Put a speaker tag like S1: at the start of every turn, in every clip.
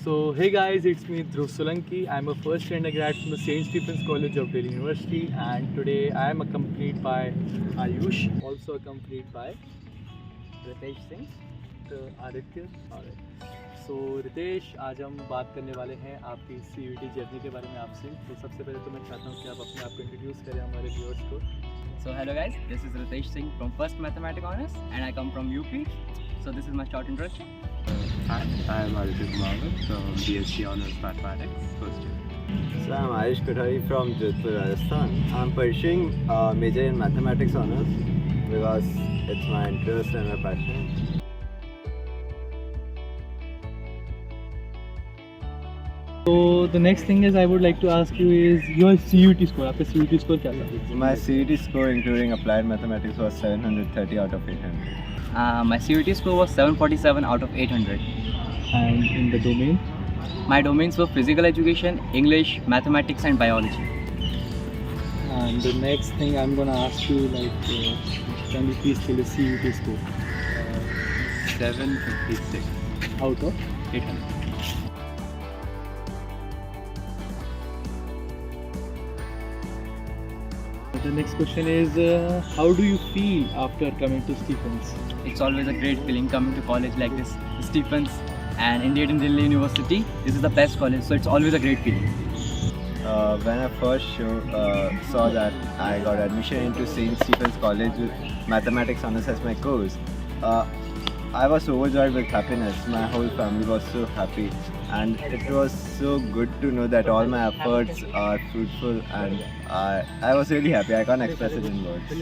S1: So hey guys, it's me Dhruv Solanki. I'm a first year undergrad from the St. Stephen's College of Delhi University, and today I am accompanied by Ayush, also accompanied by Ritesh Singh, Aditya. So Ritesh, आज हम बात करने वाले हैं आपकी CUET journey के बारे में आपसे. तो सबसे पहले तो मैं चाहता हूँ कि आप अपने आप को इंट्रोड्यूस करें हमारे व्यूअर्स को.
S2: So hello guys, this is Ritesh Singh from First Mathematics Honors and I come from UP. So this is my short introduction.
S3: Hi, I am Aditya Kumawat from B.Sc Honors Mathematics, first year.
S4: So I'm Ayush Kothari from Jodhpur, Rajasthan. I'm pursuing major in Mathematics Honors because it's my interest and my passion.
S1: So the next thing is I would like to ask you is your CUET score. आपका CUET score क्या था?
S4: My CUET score including applied mathematics was 730 out of 800.
S2: My CUET score was 747 out of 800.
S1: And in the domain?
S2: My domains were physical education, English, mathematics and biology.
S1: And the next thing I'm gonna ask you, can you please tell us CUET score
S3: 756
S1: out of?
S3: 800.
S1: The next question is, how do you feel after coming to Stephens?
S2: It's always a great feeling coming to college like this, Stephens and Indian Delhi University. This is the best college, so it's always a great feeling.
S4: When I first saw that I got admission into St. Stephen's College with Mathematics Honors as my course, I was overjoyed with happiness. My whole family was so happy, and it was so good to know that all my efforts are fruitful, and I was really happy. I can't express it in words.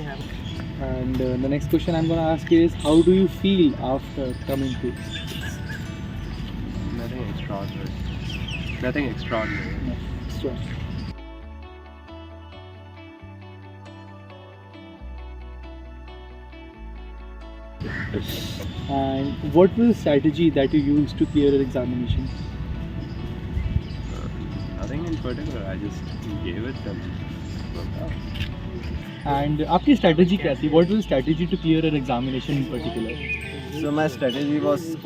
S1: And the next question I'm going to ask is, how do you feel after coming to?
S3: Nothing extraordinary. Nothing extraordinary.
S1: Sure. And what was the strategy that you used to clear your examination?
S3: Nothing in particular. I just gave it and worked out.
S1: And आपकी strategy क्या थी? What was the strategy to clear your examination in particular?
S4: So my strategy was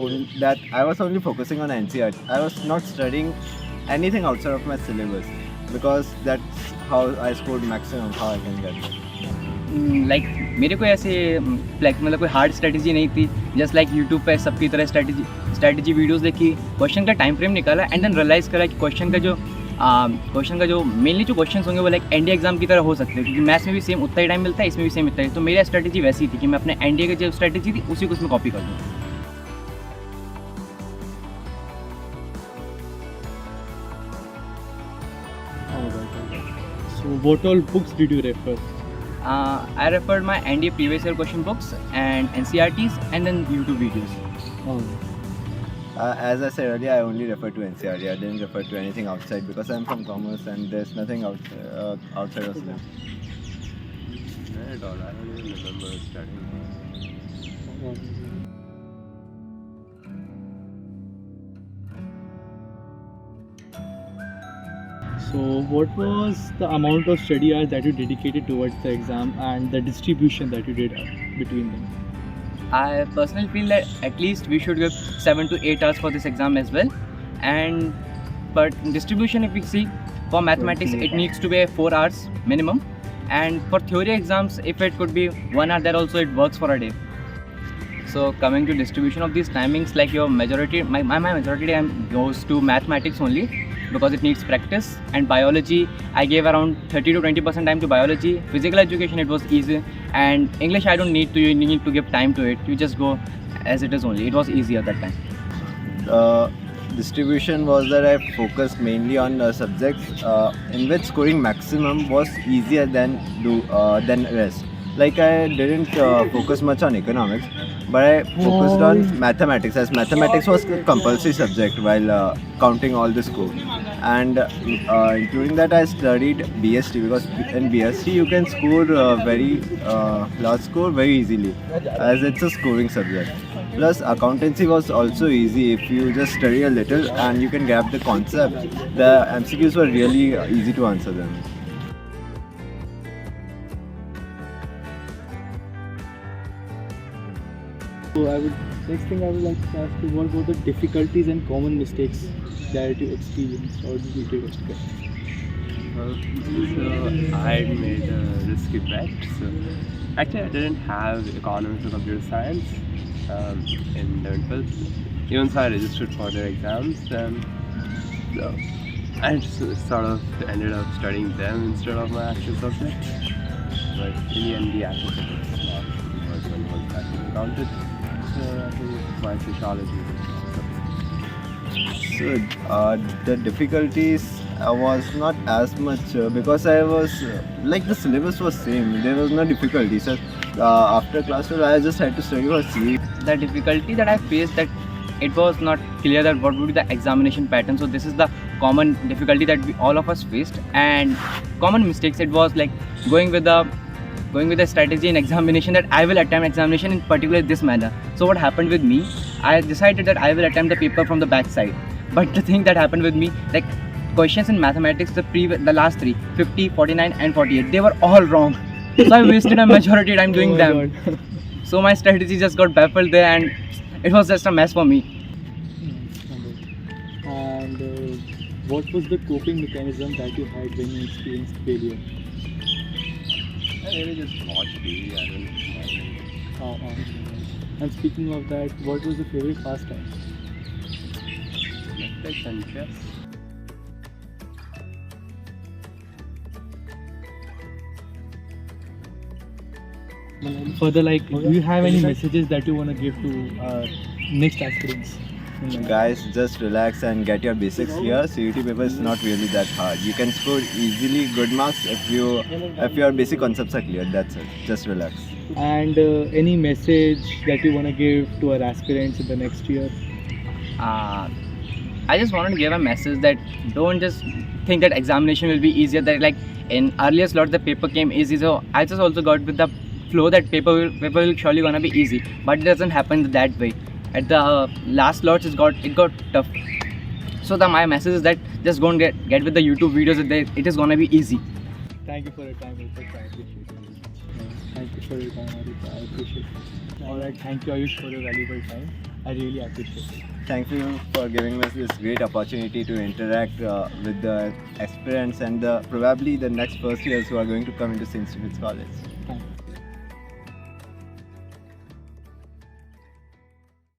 S4: that I was only focusing on NCERT. I was not studying anything outside of my syllabus because that's how I scored maximum, how I can get it.
S2: Like मेरे को ऐसे मतलब कोई hard strategy नहीं थी. Just like YouTube पे सबकी तरह स्ट्रेटजी वीडियोस देखी, क्वेश्चन का टाइम फ्रेम निकाला एंड देन रियलाइज़ करा कि क्वेश्चन का जो मेनली जो क्वेश्चन होंगे वो लाइक एनडीए एग्जाम की तरह हो सकते हैं, क्योंकि मैथ्स में भी सेम उतना ही टाइम मिलता है, इसमें भी सेम उतना ही. तो मेरी स्ट्रेटजी वैसी थी कि मैं अपने एनडीए की जो स्ट्रेटजी थी उसी को उसमें कॉपी कर दूँ.
S1: So what all books did you refer?
S2: I referred my NDA previous year question books and NCRTs and then YouTube videos.
S4: As I said earlier, I only refer to NCERT. I didn't refer to anything outside because I'm from commerce and there's nothing outside of them.
S3: Not at all. I don't even remember studying.
S1: So what was the amount of study hours that you dedicated towards the exam and the distribution that you did between them?
S2: I personally feel that at least we should give 7 to 8 hours for this exam as well. But distribution, if we see, for mathematics it needs to be 4 hours minimum, and for theory exams if it could be 1 hour, that also it works for a day. So coming to distribution of these timings, like your majority, my majority time goes to mathematics only because it needs practice, and biology I gave around 30 to 20% time to biology. Physical education it was easy, and English I don't need to, you need to give time to it, you just go as it is only. It was easy at that time.
S4: Distribution was that I focused mainly on subjects in which scoring maximum was easier than rest. Like I didn't focus much on economics, but I focused on mathematics, as mathematics was a compulsory subject while counting all the score. And including that, I studied B.Sc because in B.Sc you can score very large score very easily, as it's a scoring subject. Plus accountancy was also easy if you just study a little and you can grab the concept. The MCQs were really easy to answer them.
S1: So I would Next thing I would like to ask you, what were the difficulties and common mistakes that you experienced or you did experience?
S3: So I had made a risky bet. So actually, I didn't have economics or computer science in 11th. Even so, I registered for their exams, and so I just sort of ended up studying them instead of my actual subject. But in the end, the actual subject was not because one was actually counted. So I think my sociology was
S4: So the difficulties was not as much because I was like the syllabus was same. There was no difficulty. So after class 12, I just had to study for CE.
S2: The difficulty that I faced, that it was not clear that what would be the examination pattern. So this is the common difficulty that we all of us faced, and common mistakes. It was like going with the strategy in examination that I will attempt examination in particular this manner. So what happened with me, I decided that I will attempt the paper from the back side. But the thing that happened with me, like questions in mathematics, the last three, 50, 49 and 48, they were all wrong. So I wasted a majority time doing
S1: Oh my
S2: them.
S1: God.
S2: So my strategy just got baffled there, and it was just a mess for me.
S1: And what was the coping mechanism that you had when you experienced failure?
S3: I really just watched TV. I don't mind.
S1: And speaking of that, what was your favorite pastime?
S3: Netflix and chess.
S1: Further, like, do you have any messages that you want to give to next aspirants?
S4: Guys, just relax and get your basics clear. CUET paper is not really that hard. You can score easily good marks if your basic concepts are clear. That's it. Just relax.
S1: And any message that you want to give to our aspirants in the next year?
S2: I just wanted to give a message that don't just think that examination will be easier. That like in earlier slots the paper came easy, so I just also got with the flow that paper will surely gonna be easy, but it doesn't happen that way. At the last slots it got tough. So my message is that just go and get with the YouTube videos. It is gonna be easy.
S1: Thank you for your time, Ritesh. I appreciate it. Thank you for your time, Aditya. I appreciate it. Alright, thank you, Ayush, for your valuable time. I really appreciate it.
S4: Thank you for giving us this great opportunity to interact with the aspirants and probably the next first years who are going to come into St. Stephen's College.